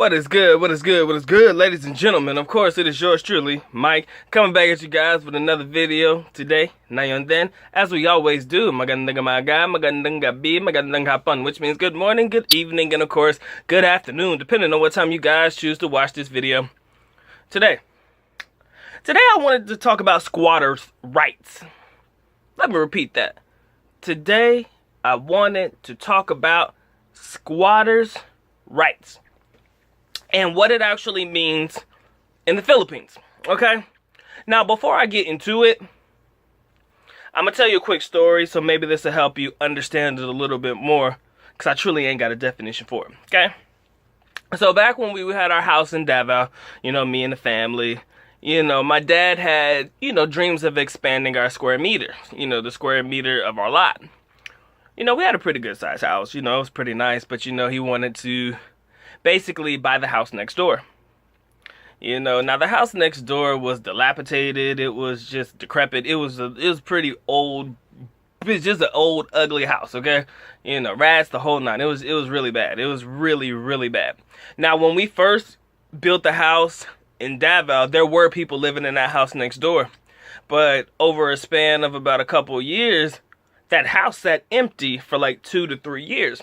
What is good? What is good? What is good, ladies and gentlemen? Of course, it is yours truly, Mike, coming back at you guys with another video today. Now and then, as we always do, magandang umaga, magandang gabi, magandang hapon, which means good morning, good evening, and of course, good afternoon, depending on what time you guys choose to watch this video. Today I wanted to talk about squatters' rights. Let me repeat that. Today, I wanted to talk about squatters' rights and what it actually means in the Philippines, okay? Now, before I get into it, I'm going to tell you a quick story, so maybe this will help you understand it a little bit more, because I truly ain't got a definition for it, okay? So back when we had our house in Davao, me and the family, my dad had, dreams of expanding our square meter, the square meter of our lot. We had a pretty good sized house, it was pretty nice, but, he wanted to basically buy the house next door. Now the house next door was dilapidated. It was just decrepit. It was pretty old. It's just an old, ugly house, okay? Rats, the whole nine. It was really bad. It was really, really bad. Now, when we first built the house in Davao, there were people living in that house next door. But over a span of about a couple of years, that house sat empty for like 2 to 3 years.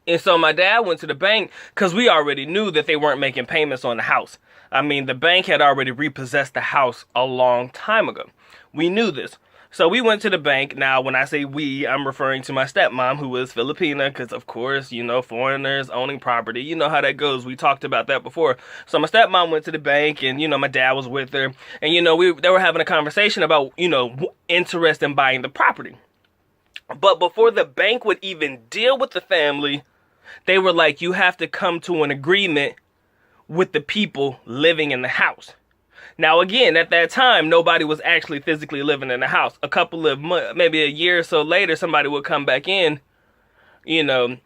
And so my dad went to the bank because we already knew that they weren't making payments on the house. I mean, the bank had already repossessed the house a long time ago. We knew this. So we went to the bank. Now, when I say we, I'm referring to my stepmom, who is Filipina, because, of course, foreigners owning property. You know how that goes. We talked about that before. So my stepmom went to the bank, and, my dad was with her. And, they were having a conversation about, interest in buying the property. But before the bank would even deal with the family, they were like, you have to come to an agreement with the people living in the house. Now, again, at that time, nobody was actually physically living in the house. A couple of months, maybe a year or so later, somebody would come back in, and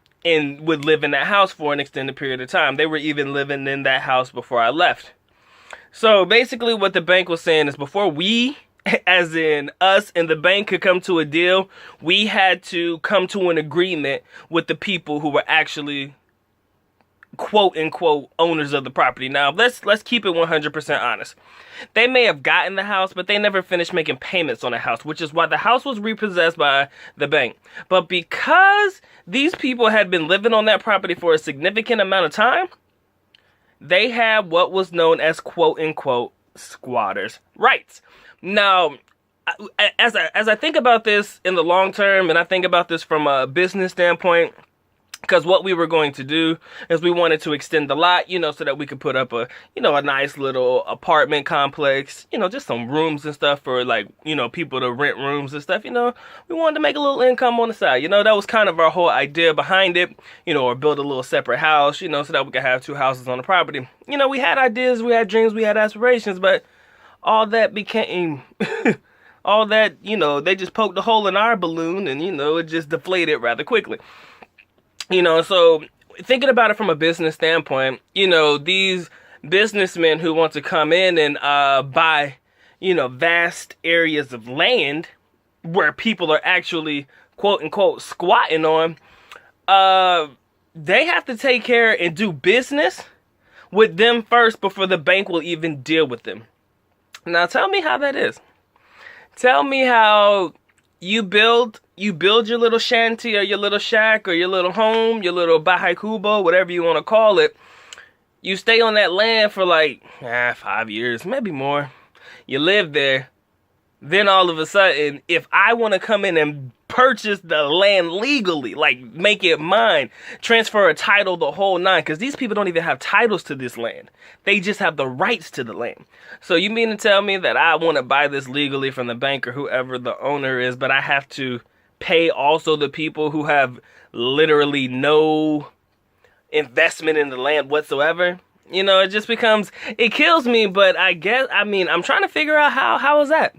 would live in that house for an extended period of time. They were even living in that house before I left. So basically what the bank was saying is before we, as in us and the bank, could come to a deal, we had to come to an agreement with the people who were actually quote unquote owners of the property. Now let's keep it 100% honest. They may have gotten the house, but they never finished making payments on the house, which is why the house was repossessed by the bank. But because these people had been living on that property for a significant amount of time, they had what was known as quote unquote squatters' rights. Now, as I think about this in the long term, and I think about this from a business standpoint, because what we were going to do is we wanted to extend the lot, so that we could put up a nice little apartment complex, just some rooms and stuff for people to rent rooms and stuff, we wanted to make a little income on the side, that was kind of our whole idea behind it, or build a little separate house, so that we could have 2 houses on the property. We had ideas, we had dreams, we had aspirations, but all that became, they just poked a hole in our balloon and, it just deflated rather quickly. So thinking about it from a business standpoint, these businessmen who want to come in and buy, vast areas of land where people are actually, quote unquote, squatting on, they have to take care and do business with them first before the bank will even deal with them. Now tell me how that is. Tell me how you build your little shanty or your little shack or your little home, your little bahay kubo, whatever you want to call it. You stay on that land for 5 years, maybe more. You live there. Then all of a sudden, if I want to come in and purchase the land legally, make it mine, transfer a title, the whole nine, because these people don't even have titles to this land. They just have the rights to the land. So you mean to tell me that I want to buy this legally from the bank or whoever the owner is, but I have to pay also the people who have literally no investment in the land whatsoever? It just becomes, it kills me, but I'm trying to figure out how is that?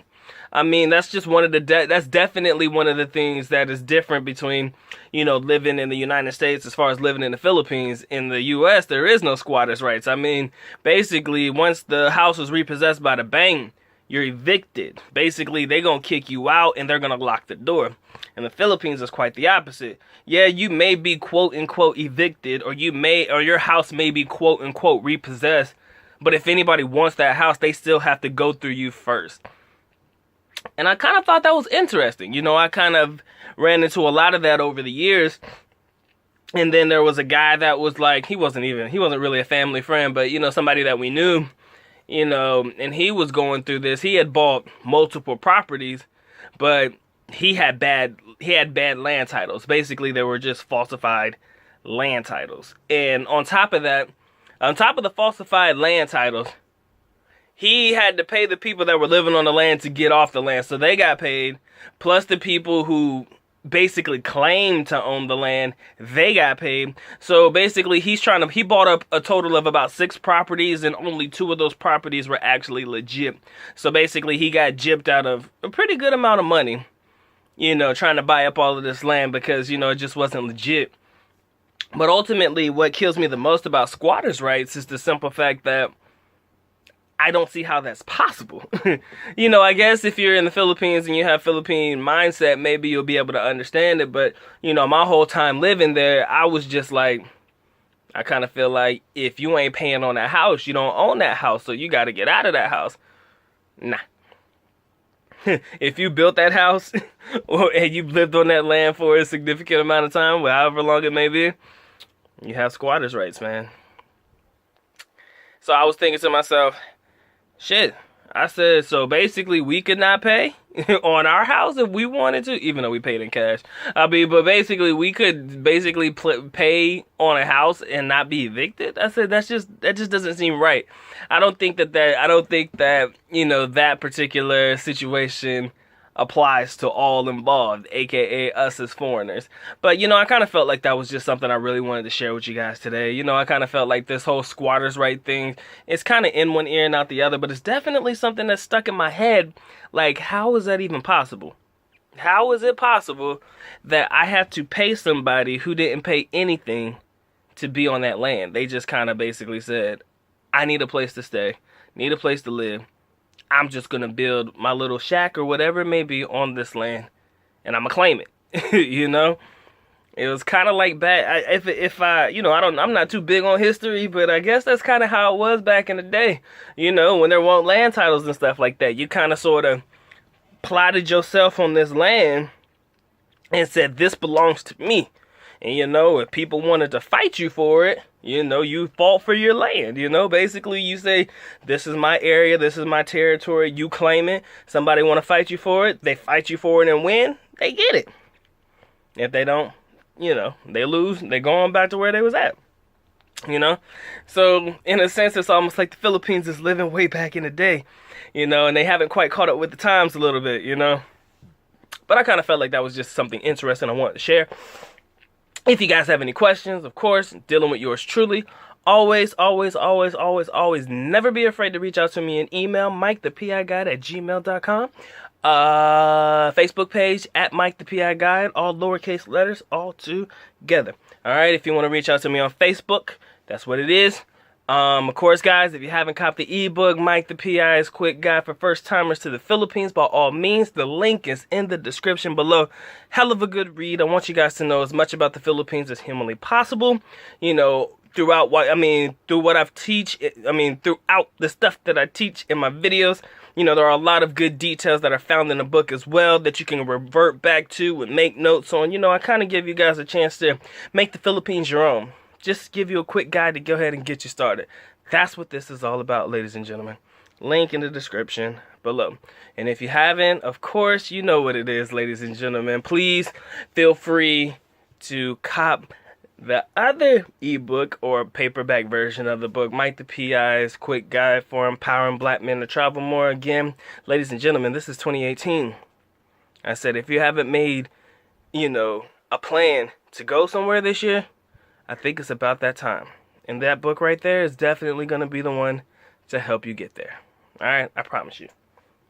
That's just that's definitely one of the things that is different between, living in the United States as far as living in the Philippines. In the U.S., there is no squatters' rights. Basically, once the house was repossessed by the bank, you're evicted. Basically, they're going to kick you out and they're going to lock the door. In the Philippines, it's quite the opposite. Yeah, you may be quote-unquote evicted, or your house may be quote-unquote repossessed, but if anybody wants that house, they still have to go through you first. And I kind of thought that was interesting. You know, I kind of ran into a lot of that over the years. And then there was a guy that was like, he wasn't really a family friend, but, you know, somebody that we knew, you know, and he was going through this. He had bought multiple properties, but he had bad land titles. Basically, they were just falsified land titles. And on top of that, on top of the falsified land titles, he had to pay the people that were living on the land to get off the land. So they got paid, plus the people who basically claimed to own the land, they got paid. So basically, he bought up a total of about 6 properties, and only 2 of those properties were actually legit. So basically, he got gypped out of a pretty good amount of money, you know, trying to buy up all of this land because, you know, it just wasn't legit. But ultimately, what kills me the most about squatters' rights is the simple fact that I don't see how that's possible. You know, I guess if you're in the Philippines and you have Philippine mindset, maybe you'll be able to understand it. But, you know, my whole time living there, I was just like, I kind of feel like if you ain't paying on that house, you don't own that house. So you got to get out of that house. Nah. If you built that house and you've lived on that land for a significant amount of time, however long it may be, you have squatters' rights, man. So I was thinking to myself, shit, I said, so basically we could not pay on our house if we wanted to, even though we paid in cash. But basically we could pay on a house and not be evicted. I said, that just doesn't seem right. I don't think that, you know, that particular situation applies to all involved, aka us as foreigners. But, you know, I kind of felt like that was just something I really wanted to share with you guys today. You know, I kind of felt like this whole squatters' right thing, it's kind of in one ear and out the other, but it's definitely something that's stuck in my head. Like, how is that even possible? How is it possible that I have to pay somebody who didn't pay anything to be on that land? They just kind of basically said, I need a place to stay, need a place to live. I'm just going to build my little shack or whatever it may be on this land, and I'm going to claim it. You know, it was kind of like back, I'm not too big on history, but I guess that's kind of how it was back in the day. You know, when there weren't land titles and stuff like that, you kind of sort of plotted yourself on this land and said, this belongs to me. And, you know, if people wanted to fight you for it, you know, you fought for your land. You know, basically you say, this is my area, this is my territory, you claim it. Somebody want to fight you for it, they fight you for it and win, they get it. If they don't, you know, they lose, they go on back to where they was at. You know, so in a sense, it's almost like the Philippines is living way back in the day, you know, and they haven't quite caught up with the times a little bit, you know. But I kind of felt like that was just something interesting I wanted to share. If you guys have any questions, of course, dealing with yours truly, always, never be afraid to reach out to me in email, MikeThePIGuide@gmail.com. Facebook page @MikeThePIGuide, all lowercase letters, all together. All right, if you want to reach out to me on Facebook, that's what it is. Of course, guys, if you haven't copied the ebook, Mike the PI's Quick Guide for First Timers to the Philippines, by all means, the link is in the description below. Hell of a good read. I want you guys to know as much about the Philippines as humanly possible. You know, throughout the stuff that I teach in my videos, you know, there are a lot of good details that are found in the book as well that you can revert back to and make notes on. You know, I kind of give you guys a chance to make the Philippines your own. Just give you a quick guide to go ahead and get you started. That's what this is all about, ladies and gentlemen. Link in the description below. And if you haven't, of course, you know what it is, ladies and gentlemen. Please feel free to cop the other ebook or paperback version of the book, Mike the PI's Quick Guide for Empowering Black Men to Travel More. Again, ladies and gentlemen, this is 2018. I said, if you haven't made, you know, a plan to go somewhere this year, I think it's about that time. And that book right there is definitely going to be the one to help you get there. All right? I promise you.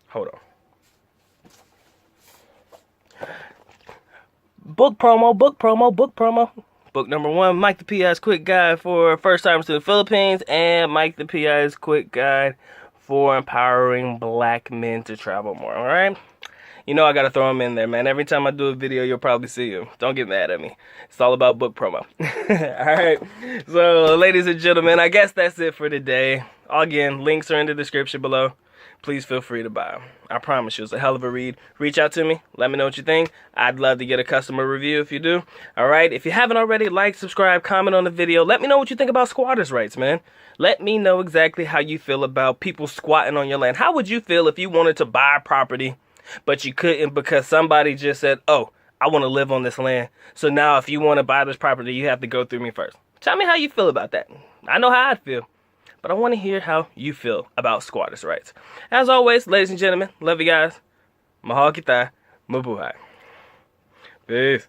Hold on. Book promo. Book number 1, Mike the PI's Quick Guide for First Timers to the Philippines, and Mike the PI's Quick Guide for empowering black men to travel more, all right? You know I gotta throw them in there, man. Every time I do a video, you'll probably see them. Don't get mad at me. It's all about book promo. All right. So, ladies and gentlemen, I guess that's it for today. Again, links are in the description below. Please feel free to buy them. I promise you, it's a hell of a read. Reach out to me. Let me know what you think. I'd love to get a customer review if you do. All right. If you haven't already, like, subscribe, comment on the video. Let me know what you think about squatters' rights, man. Let me know exactly how you feel about people squatting on your land. How would you feel if you wanted to buy property, but you couldn't because somebody just said, oh, I want to live on this land. So now if you want to buy this property, you have to go through me first. Tell me how you feel about that. I know how I'd feel, but I want to hear how you feel about squatters' rights. As always, ladies and gentlemen, love you guys. Mahal kita, mabuhay. Peace.